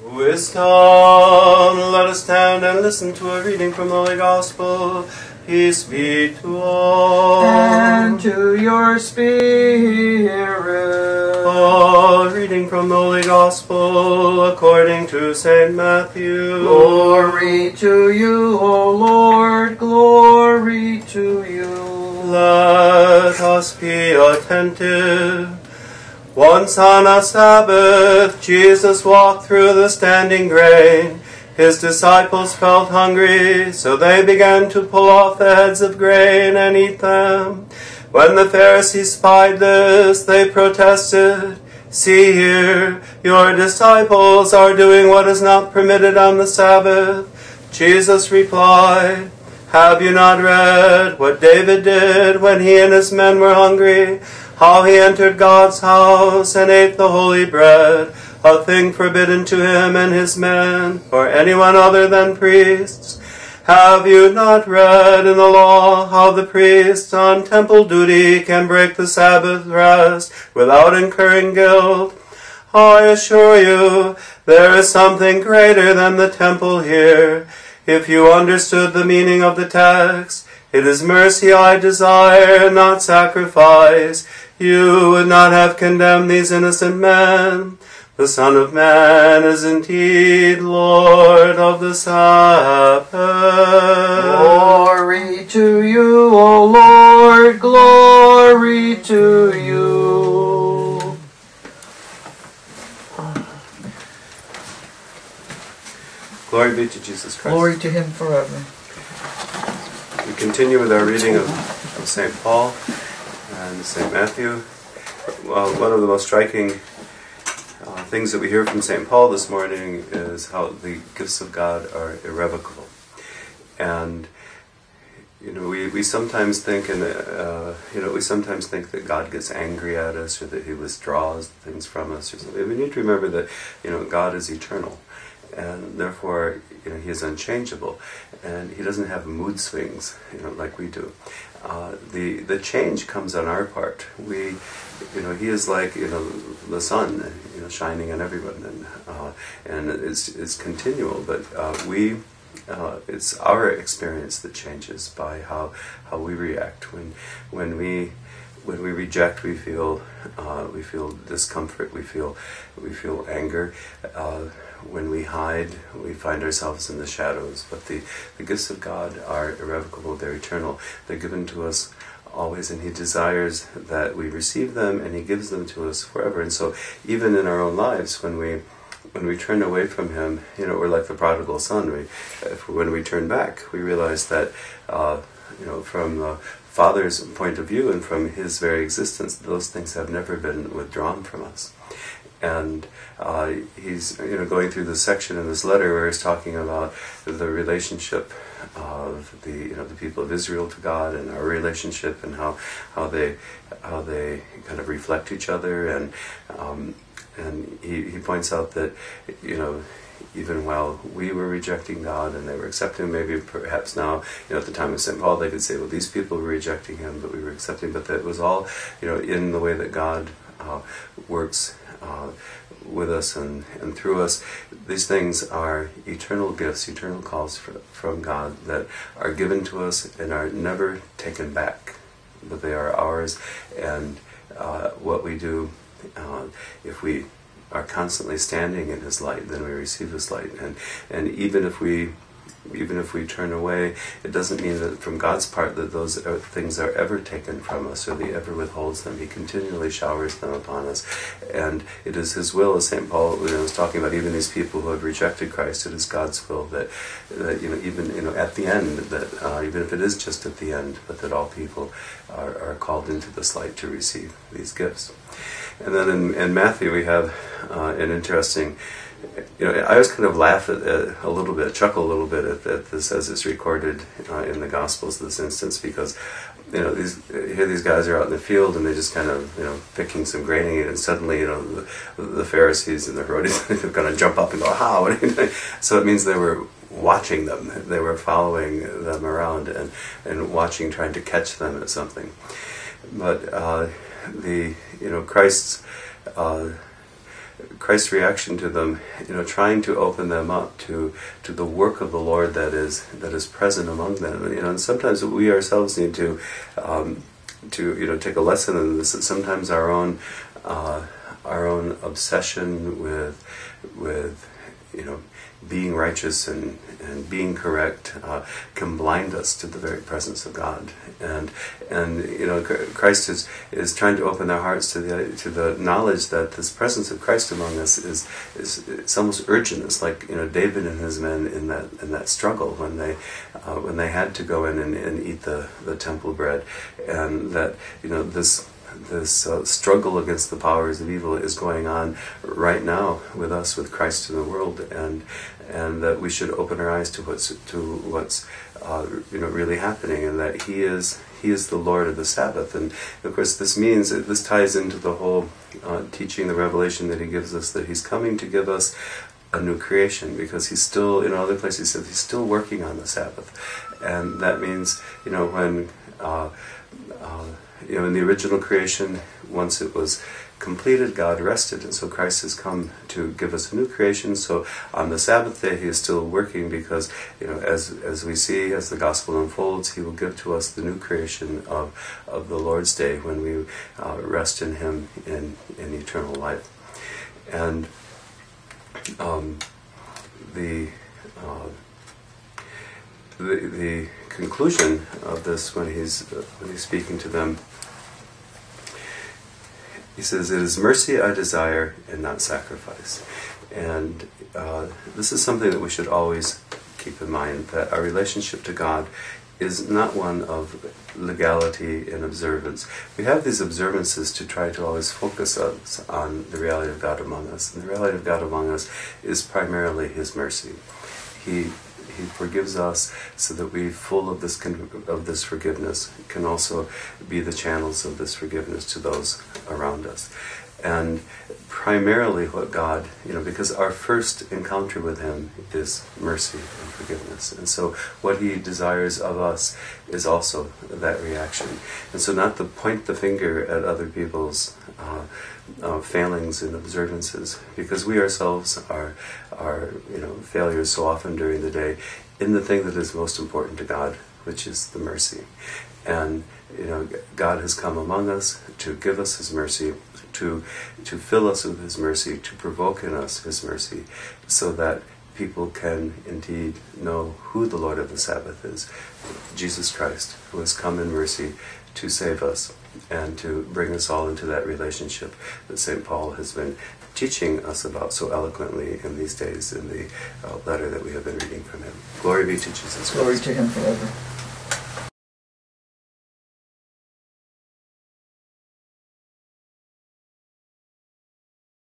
Wisdom, let us stand and listen to a reading from the Holy Gospel. Peace be to all. And to your spirit. A reading from the Holy Gospel according to St. Matthew. Glory to you, O Lord, glory to you. Let us be attentive. Once on a Sabbath, Jesus walked through the standing grain. His disciples felt hungry, so they began to pull off the heads of grain and eat them. When the Pharisees spied this, they protested, "See here, your disciples are doing what is not permitted on the Sabbath." Jesus replied, "Have you not read what David did when he and his men were hungry? How he entered God's house and ate the holy bread, a thing forbidden to him and his men, or anyone other than priests. Have you not read in the law how the priests on temple duty can break the Sabbath rest without incurring guilt? I assure you, there is something greater than the temple here. If you understood the meaning of the text, 'It is mercy I desire, not sacrifice,' you would not have condemned these innocent men. The Son of Man is indeed Lord of the Sabbath." Glory to you, O Lord, glory to you. Glory be to Jesus Christ. Glory to him forever. We continue with our reading of St. Paul and St. Matthew. Well, one of the most striking things that we hear from St. Paul this morning is how the gifts of God are irrevocable. And we sometimes think, we sometimes think that God gets angry at us, or that He withdraws things from us, or something. We need to remember that God is eternal, and therefore He is unchangeable, and He doesn't have mood swings like we do. The change comes on our part. He is like the sun, shining on everyone, and it's continual. But it's our experience that changes by how we react. When we reject, we feel discomfort. We feel anger. When we hide, we find ourselves in the shadows. But the gifts of God are irrevocable. They're eternal. They're given to us always, and He desires that we receive them, and He gives them to us forever. And so, even in our own lives, when we turn away from Him, we're like the prodigal son. When we turn back, we realize that, from the Father's point of view and from His very existence, those things have never been withdrawn from us. And he's going through this section in this letter where he's talking about the relationship of the people of Israel to God, and our relationship, and how they kind of reflect each other, and he points out that even while we were rejecting God and they were accepting Him, maybe perhaps now, at the time of St. Paul, they could say, well, these people were rejecting Him, but we were accepting. But that was all, in the way that God works with us and through us. These things are eternal gifts, eternal calls from God that are given to us and are never taken back, but they are ours. And what we do, if we are constantly standing in His light, then we receive His light. And even if we turn away, it doesn't mean that from God's part that those things are ever taken from us, or that He ever withholds them. He continually showers them upon us. And it is His will, as St. Paul was talking about, even these people who have rejected Christ, it is God's will that even at the end, that even if it is just at the end, but that all people are called into this light to receive these gifts. And then in Matthew we have an interesting. I always kind of laugh at a little bit, chuckle a little bit at this as it's recorded in the Gospels, this instance, because these guys are out in the field and they're just kind of picking some grain, and suddenly the Pharisees and the Herodians are going to jump up and go, "How?" So it means they were watching them, they were following them around and watching, trying to catch them at something. But Christ's Christ's reaction to them, trying to open them up to the work of the Lord that is present among them. And sometimes we ourselves need to take a lesson in this. That sometimes our own obsession with being righteous and being correct can blind us to the very presence of God. And Christ is trying to open their hearts to the knowledge that this presence of Christ among us is it's almost urgent. It's like David and his men in that struggle when they had to go in and eat the temple bread, and that this struggle against the powers of evil is going on right now with us, with Christ in the world, and that we should open our eyes to what's really happening, and that He is the Lord of the Sabbath. And of course, this ties into the whole teaching, the revelation that He gives us, that He's coming to give us a new creation, because He's still, in other places He says He's still working on the Sabbath, and that means when in the original creation, once it was completed, God rested, and so Christ has come to give us a new creation. So on the Sabbath day, He is still working, because as we see, as the gospel unfolds, He will give to us the new creation of the Lord's day, when we rest in Him in eternal life. And the conclusion of this, when he's speaking to them, he says, "It is mercy I desire, and not sacrifice." And this is something that we should always keep in mind, that our relationship to God is not one of legality and observance. We have these observances to try to always focus us on the reality of God among us. And the reality of God among us is primarily His mercy. He forgives us so that we, full of this forgiveness, can also be the channels of this forgiveness to those around us. And primarily what God, because our first encounter with Him is mercy and forgiveness. And so what He desires of us is also that reaction. And so not to point the finger at other people's failings and observances, because we ourselves are failures so often during the day in the thing that is most important to God, which is the mercy. And God has come among us to give us His mercy, to fill us with His mercy, to provoke in us His mercy, so that people can indeed know who the Lord of the Sabbath is, Jesus Christ, who has come in mercy to save us and to bring us all into that relationship that St. Paul has been teaching us about so eloquently in these days in the letter that we have been reading from him. Glory be to Jesus Christ. Glory to Him forever.